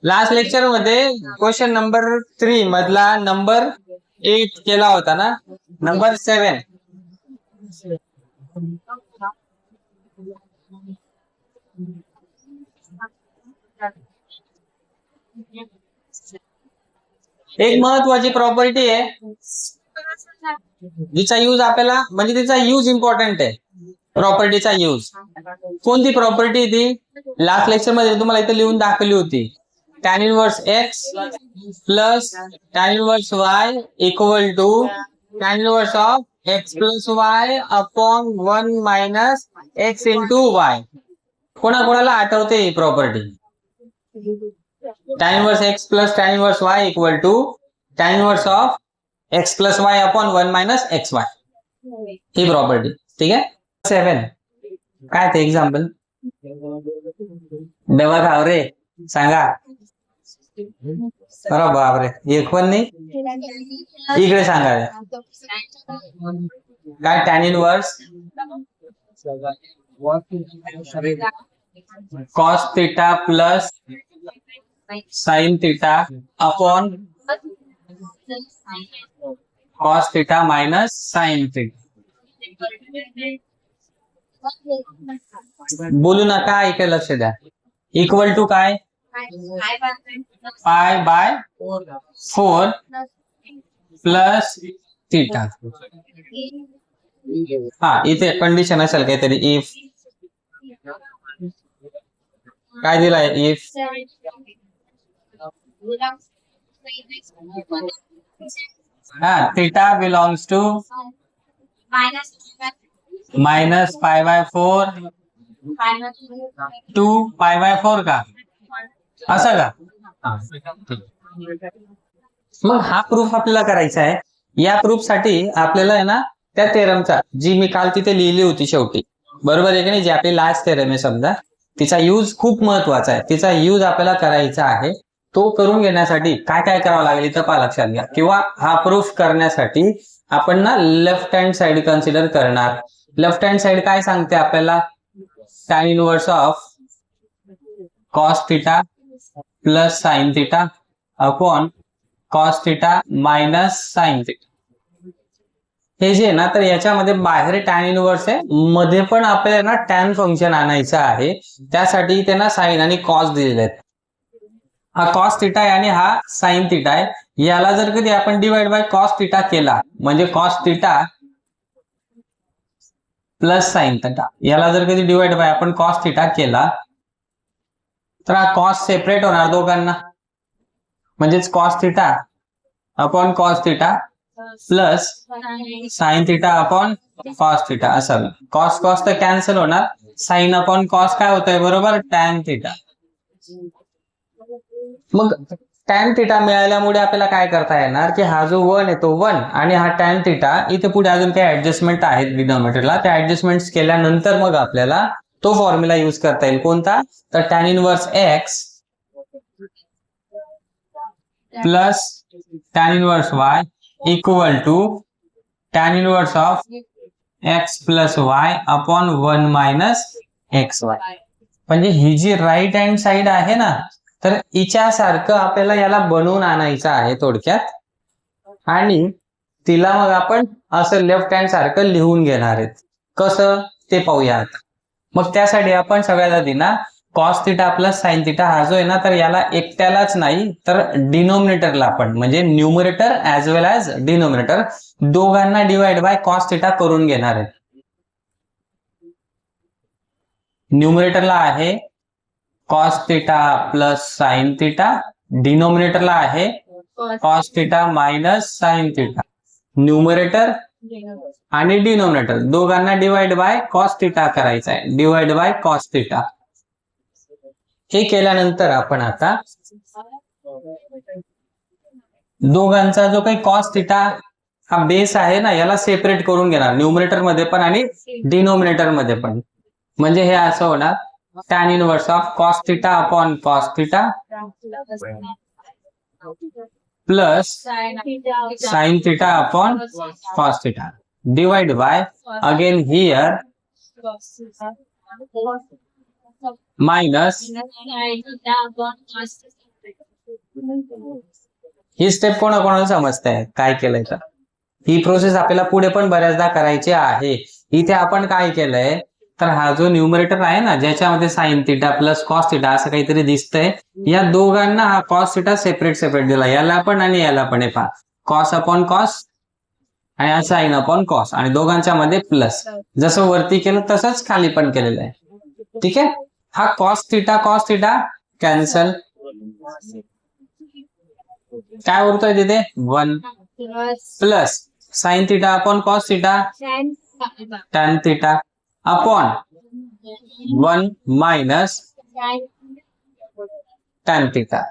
Last lecture मध्ये question number 3 मधला number 8 केला होता ना, नंबर 7. एक महत्वाची प्रॉपर्टी आहे जिचा यूज आपल्याला, म्हणजे तिचा यूज इम्पॉर्टंट आहे. प्रॉपर्टीचा यूज कोणती प्रॉपर्टी ती लास्ट लेक्चर मध्ये तुम्हाला इथे लिहून दाखवली होती. tan inverse x plus tan inverse y equal to tan inverse of x plus y upon 1 minus x into y. कोणाकोणाला आठवते ही property? tan inverse x plus tan inverse y equal to tan inverse of x plus y upon 1 minus x y, ही property. ठीक आहे. 7 काय ते example डबा खाव रे सांगा. अरे बापरे, एक पण नाही. इकडे सांगा काय. tan inverse cos theta plus sin theta upon cos theta minus sin theta. बोलू नका, इकडे लक्ष द्या. इक्वल टू काय? पाय बाय 4 प्लस थीटा. हा, इथे कंडिशन असेल काहीतरी. इफ काय दिलाय? इफ हा theta belongs to minus pi by 4 to pi by 4 का, असं का? मग हा प्रूफ आपल्याला करायचा आहे. या प्रूफ साठी आपल्याला आहे ना त्या थेरमचा, जी मी काल तिथे लिहिली होती शेवटी, बरोबर आहे की नाही, जी आपली लास्ट थेरम आहे समजा, तिचा यूज खूप महत्वाचा आहे. तिचा यूज आपल्याला करायचा आहे. तो करून घेण्यासाठी काय काय करावं लागेल इथं पहा, लक्षात घ्या. किंवा हा प्रूफ करण्यासाठी आपण ना लेफ्ट हँड साइड कन्सिडर करणार. लेफ्ट हँड साइड काय सांगते आपल्याला? tan inverse of cos theta plus sin theta upon cos theta minus sin theta. हे जे ना, तर याच्यामध्ये बाहेर tan इनवर्स आहे, मध्ये पण आपल्याला ना tan फंक्शन आणायचं आहे. त्यासाठी इथे ना sin आणि cos दिलेले आहेत. हा cos थीटा आहे आणि हा sin थीटा आहे. याला जर कधी आपण डिवाइड बाय cos थीटा केला, म्हणजे cos theta plus sin theta, याला जर कधी डिवाइड बाय आपण cos थीटा केला, तर हा cos सेपरेट होणार दोघांना, म्हणजेच cos theta upon cos theta plus sin theta upon cos theta असं. cos cos तर कॅन्सल होणार. sin अपॉन cos काय होतंय? बरोबर, tan थीटा. मग tan थीटा मिळाल्यामुळे आपल्याला काय करता येणार की हा जो 1 आहे तो 1 आणि हा tan थीटा, इथे पुढे अजून काही ऍडजस्टमेंट आहेत डिनॉमिनेटरला, त्या ऍडजस्टमेंट केल्यानंतर मग आपल्याला तो फॉर्म्युला यूज करता येईल. कोणता? तर tan inverse x plus tan inverse y equal to tan inverse of x plus y upon 1 minus x y. म्हणजे ही जी राईट हँड साइड आहे ना, तर हिच्या सारखं आपल्याला याला बनवून आणायचं आहे थोडक्यात, आणि तिला मग आपण असं लेफ्ट हँड सारखं लिहून घेणार आहेत. कसं ते पाहूया आता. मग त्यासाठी आपण सगळ्यात आधी ना cos theta plus sin theta हा जो आहे ना, तर याला एकट्यालाच नाही तर डिनोमिनेटरला आपण, म्हणजे numerator as well as denominator दोघांना डिवाइड बाय cos थीटा करून घेणार आहेत. न्यूमरेटरला आहे cos theta plus sin theta, डिनोमिनेटरला आहे cos theta minus sin theta. Numerator आणि डिनोमिनेटर दोघांना डिवाइड बाय cos थीटा करायचा आहे, डिवाइड बाय cos थीटा. हे केल्यानंतर आपण आता दोघांचा जो काही cos थीटा हा बेस आहे ना, याला सेपरेट करून घेणार, न्यूमरेटर मध्ये पण आणि डिनोमिनेटर मध्ये पण. म्हणजे हे असं होणार tan inverse of cos theta upon cos theta plus sin theta upon cos theta divide by again here minus he step कोणाकोणाला समजताय काय केलंय तर ही प्रोसेस आपल्याला पुढे पण बऱ्याचदा करायची आहे. इथे आपण काय केलंय तर हा जो न्यूमरेटर आहे ना ज्याच्यामध्ये sine theta plus cos theta असं काहीतरी दिसतंय या दोघांना हा कॉस थिटा सेपरेट दिला याला पण आणि याला पण आहे पहा कॉस अपॉन कॉस आणि साइन अपॉन कॉस आणि दोघांच्या मध्ये प्लस जसं वरती केलं तसंच खाली पण केलेलं आहे. ठीक आहे हा कॉस थिटा कॅन्सल काय उरतोय तिथे 1 plus sine theta upon cos theta tan theta upon 1 minus tan theta.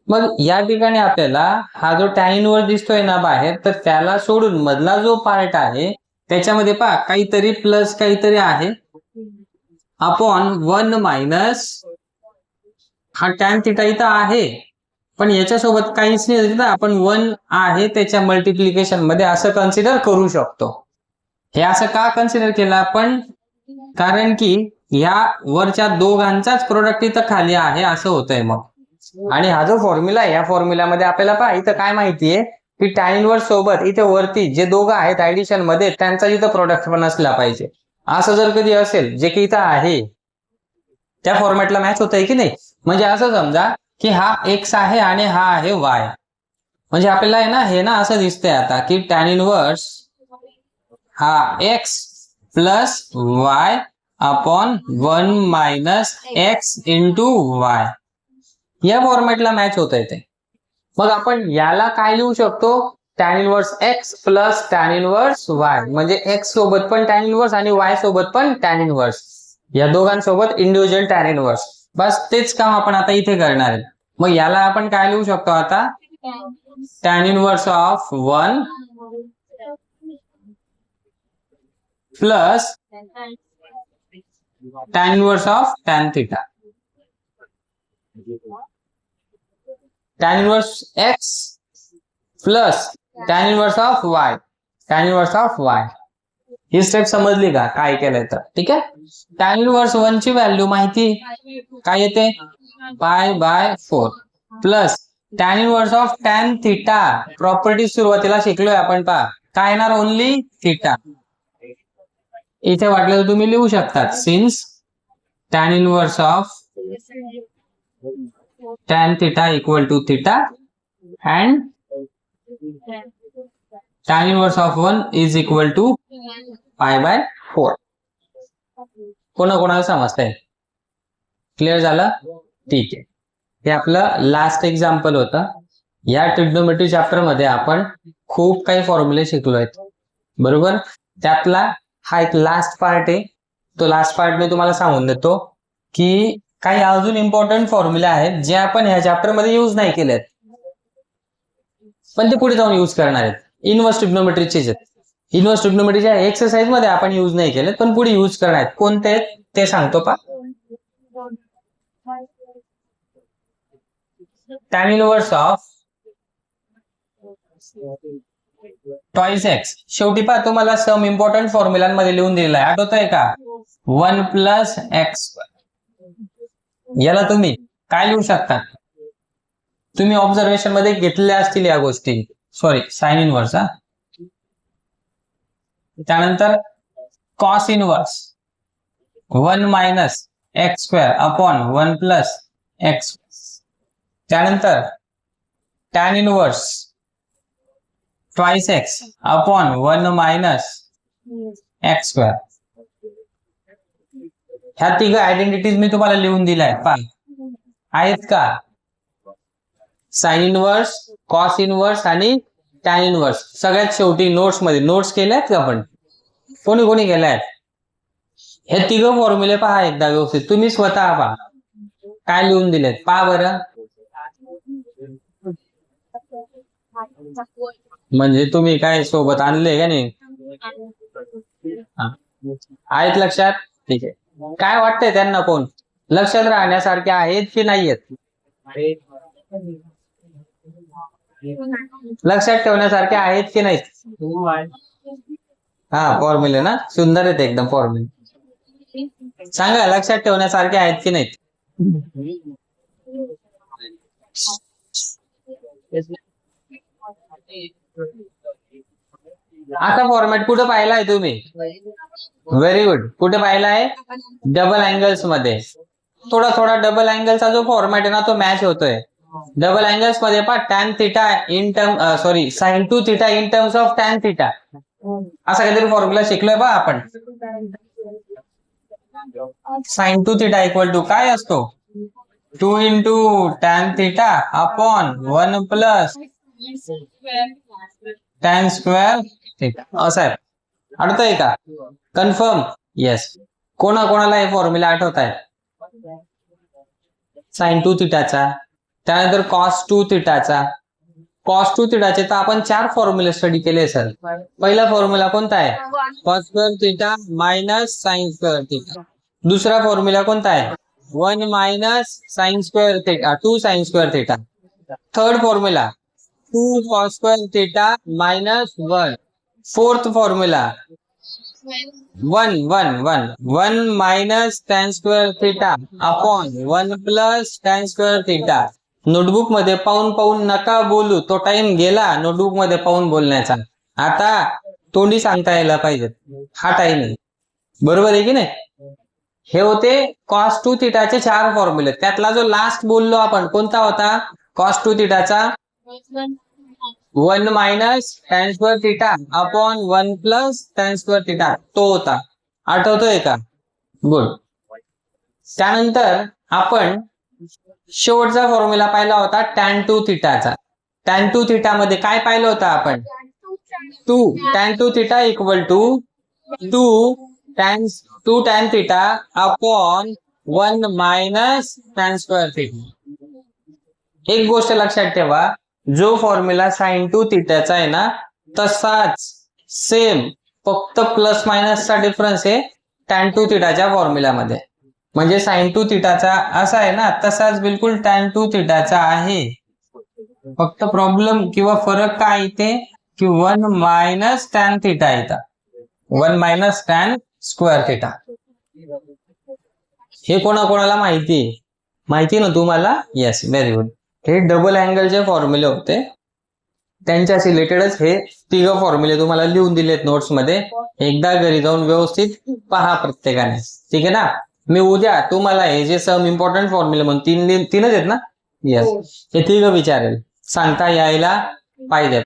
मग या ठिकाणी आपल्याला हा जो टॅन इनवर्स दिसतोय ना बाहेर तर त्याला सोडून मधला जो पार्ट आहे त्याच्यामध्ये पहा काहीतरी प्लस काहीतरी आहे अपॉन 1 मायनस हा टॅन थिटा इथं आहे पण याच्यासोबत काहीच नाही आपण 1 आहे त्याच्या मल्टिप्लिकेशन मध्ये असं कन्सिडर करू शकतो. हे असं का कन्सिडर केलं आपण कारण की या वरच्या दोघांचाच प्रोडक्ट इथं खाली आहे असं होतंय मग आणि हा जो फॉर्म्युला आहे या फॉर्म्युल्यामध्ये आपल्याला पहा इथं काय माहितीये की टॅन इनवर्स सोबत इथे वरती जे दोघं आहेत ऍडिशन मध्ये त्यांचा इथं प्रोडक्ट पण असला पाहिजे. असं जर कधी असेल जे की इथं आहे त्या फॉर्मॅटला मॅच होतंय की नाही म्हणजे असं समजा की हा एक्स आहे आणि हा आहे वाय म्हणजे आपल्याला आहे ना हे ना असं दिसतंय आता की टॅन इनवर्स हा x plus y upon 1 minus x into Y या फॉर्मॅटला मॅच होत आहे ते. मग आपण याला काय लिहू शकतो tan inverse x plus tan inverse y म्हणजे एक्स सोबत पण टॅन इनवर्स आणि वाय सोबत पण टॅन इनवर्स या दोघांसोबत इंडिव्हिज्युअल टॅन इनवर्स बस तेच काम आपण आता इथे करणार आहे. मग याला आपण काय लिहू शकतो आता tan inverse of 1 plus tan inverse of tan theta tan inverse x plus tan inverse of y tan inverse of y ही स्टेप समजली का काय केलंय तर. ठीक आहे टॅन इनवर्स 1 ची व्हॅल्यू माहिती काय येते pi by 4 plus tan inverse of tan theta property सुरुवातीला शिकलोय आपण पहा काय येणार ओनली थिटा इथे वाटलं तर तुम्ही लिहू शकतात since tan inverse of tan theta equal to theta and tan inverse of 1 is equal to pi by 4. कोणाकोणाला समजतंय क्लिअर झालं. ठीक आहे हे आपलं लास्ट एक्झाम्पल होतं. या ट्रिग्नोमेट्री चॅप्टर मध्ये आपण खूप काही फॉर्म्युले शिकलो आहेत बरोबर. त्यातला हा एक लास्ट पार्ट आहे तो लास्ट पार्ट मी तुम्हाला सांगून देतो की काही अजून इम्पॉर्टंट फॉर्म्युले आहेत जे आपण ह्या चॅप्टर मध्ये यूज नाही केलेत पण ते पुढे जाऊन यूज करणार आहेत. इनवर्स ट्रिग्नोमेट्रीचे इनवर्स ट्रिग्नोमेट्रीच्या एक्सरसाइज मध्ये आपण यूज नाही केलेत पण पुढे यूज करणार आहेत. कोणते ते सांगतो पा tan inverse of twice x शेवटी पहा तुम्हाला सम इम्पॉर्टंट फॉर्म्युलांमध्ये लिहून दिलेला आहे आठवतंय का 1 प्लस एक्स याला तुम्ही काय लिहू शकता तुम्ही ऑब्झर्वेशन मध्ये घेतलेल्या असतील या गोष्टी सॉरी साइन इनवर्स त्यानंतर cos inverse 1 minus x square upon 1 plus x त्यानंतर tan inverse twice x upon 1 minus x square ह्या तिघ आयडेंटिटीज मी तुम्हाला लिहून दिल्या आहेत पहा आहेत का साइन इनवर्स कॉस इनवर्स आणि टॅन इनवर्स सगळ्यात शेवटी नोट्स मध्ये नोट्स केल्यात का आपण कोणी कोणी केल्यात हे तिघ फॉर्म्युले पहा एकदा व्यवस्थित तुम्ही स्वतः पहा काय लिहून दिलेत पहा बरं म्हणजे तुम्ही काय सोबत आणले का नाही आहेत लक्षात. ठीक आहे काय वाटतंय त्यांना कोण लक्षात राहण्यासारखे आहेत की नाही आहेत लक्षात ठेवण्यासारखे आहेत की नाहीत. हा फॉर्म्युले ना सुंदर आहेत एकदम फॉर्म्युले सांगा, लक्षात ठेवण्यासारखे आहेत की नाहीत? असा फॉर्मॅट कुठे पाहिला आहे तुम्ही? Very good. कुठे पाहिला आहे? डबल अँगल्स मध्ये. थोडा थोडा डबल अँगलचा जो फॉर्मॅट आहे ना तो मॅच होतोय. डबल अँगल्स मध्ये पहा, tan theta in term sorry sine two theta in terms of tan theta, असा काहीतरी फॉर्म्युला शिकलोय बा आपण. Sine two theta equal to काय असतो? 2 into tan theta upon 1 plus tan square theta, असं आहे. आठवतंय का? कन्फर्म? येस. कोणाकोणाला हे फॉर्म्युला आठवत आहे? साइन टू थिटाचा, त्यानंतर कॉस टू थिटाचा. कॉस टू थिटाचे तर आपण 4 फॉर्म्युले स्टडी केले सर. पहिला फॉर्म्युला कोणता आहे? Cos square theta minus sine square theta. दुसरा फॉर्म्युला कोणता आहे? 1 minus sine square theta 2 sine square theta. Third formula 2 cos square theta minus 1. Fourth formula 1 minus tan square theta upon 1 plus tan square theta. Notebook मध्ये पाहून नका बोलू, तो time गेला notebook मध्ये पाहून बोलण्याचा. आता तोंडी सांगता यायला पाहिजे, हा टाइम आहे. बरोबर आहे की नाही? हे होते कॉस टू थिटाचे 4 फॉर्म्युले. त्यातला जो लास्ट बोललो आपण कोणता होता? कॉस टू थिटाचा 1 minus tan square theta upon 1 plus tan square theta, तो होता. आठवतोय का? गुड. त्यानंतर आपण शेवटचा फॉर्म्युला पाहिला होता टॅन टू थिटाचा. टॅन टू थिटा मध्ये काय पाहिलं होतं आपण? 2 tan two theta equal to 2 tan theta upon 1 minus tan square theta. एक गोष्ट लक्षात ठेवा, जो फॉर्म्युला साइन टू थिटाचा आहे ना तसाच सेम, फक्त प्लस मायनसचा डिफरन्स आहे टॅन टू थिटाच्या फॉर्म्युलामध्ये. म्हणजे साइन टू थिटाचा असा आहे ना तसाच बिलकुल टॅन टू थिटाचा आहे. फक्त प्रॉब्लेम किंवा फरक काय इथे की 1 मायनस टॅन थिटा येतात, 1 मायनस टॅन स्क्वेअर थिटा. हे कोणाकोणाला माहिती ना तुम्हाला? Yes, very good. हे डबल अँगलचे फॉर्म्युले होते, त्यांच्या रिलेटेडच हे 3 फॉर्म्युले तुम्हाला लिहून दिलेत नोट्स मध्ये. एकदा घरी जाऊन व्यवस्थित पहा प्रत्येकाने, ठीक आहे ना? मी उद्या तुम्हाला हे जे सम इम्पॉर्टंट फॉर्म्युले म्हणून 3च आहेत ना? येस, हे 3 विचारेल, सांगता यायला पाहिजेत.